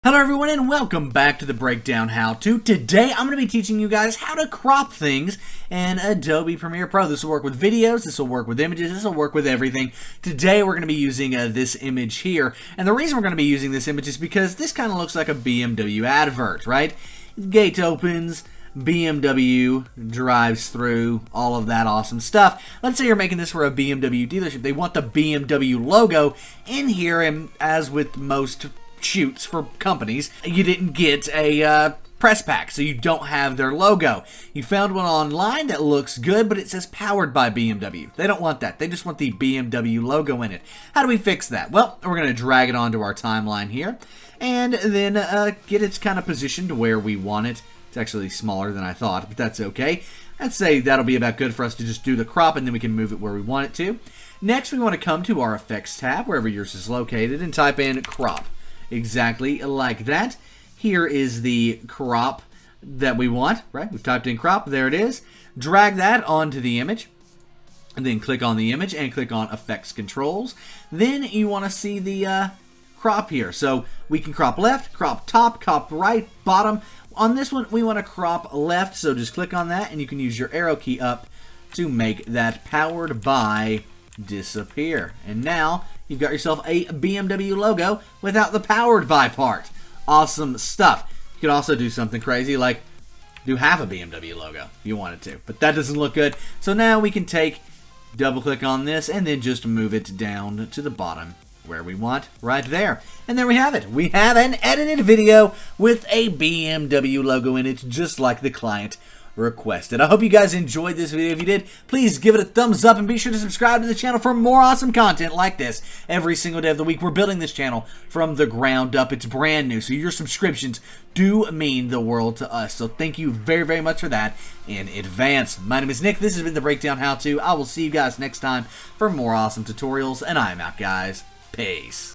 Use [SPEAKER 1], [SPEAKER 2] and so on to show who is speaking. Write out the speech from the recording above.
[SPEAKER 1] Hello everyone and welcome back to the Breakdown How-To. Today I'm going to be teaching you guys how to crop things in Adobe Premiere Pro. This will work with videos, this will work with images, this will work with everything. Today we're going to be using this image here, and the reason we're going to be using this image is because this kind of looks like a BMW advert, right? Gate opens, BMW drives through, all of that awesome stuff. Let's say you're making this for a BMW dealership. They want the BMW logo in here, and as with most shoots for companies, you didn't get a press pack, so you don't have their logo. You found one online that looks good, but it says powered by BMW. They don't want that. They just want the BMW logo in it. How do we fix that? Well, we're going to drag it onto our timeline here, and then get its kind of positioned to where we want it. It's actually smaller than I thought, but that's okay. I'd say that'll be about good for us to just do the crop, and then we can move it where we want it to. Next, we want to come to our Effects tab, wherever yours is located, and type in crop. Exactly like that. Here is the crop that we want, right? We've typed in crop, there it is. Drag that onto the image, and then click on the image and click on Effects Controls. Then you want to see the crop here. So we can crop left, crop top, crop right, bottom. On this one, we want to crop left, so just click on that, and you can use your arrow key up to make that powered by disappear. And now you've got yourself a BMW logo without the powered by part. Awesome stuff. You could also do something crazy like do half a BMW logo if you wanted to, but that doesn't look good. So now we can double click on this and then just move it down to the bottom where we want, right there. And there we have it. We have an edited video with a BMW logo in it, just like the client requested. I hope you guys enjoyed this video. If you did, please give it a thumbs up and be sure to subscribe to the channel for more awesome content like this every single day of the week. We're building this channel from the ground up. It's brand new, so your subscriptions do mean the world to us. So thank you very, very much for that in advance. My name is Nick. This has been the Breakdown How-To. I will see you guys next time for more awesome tutorials, and I'm out, guys. Peace.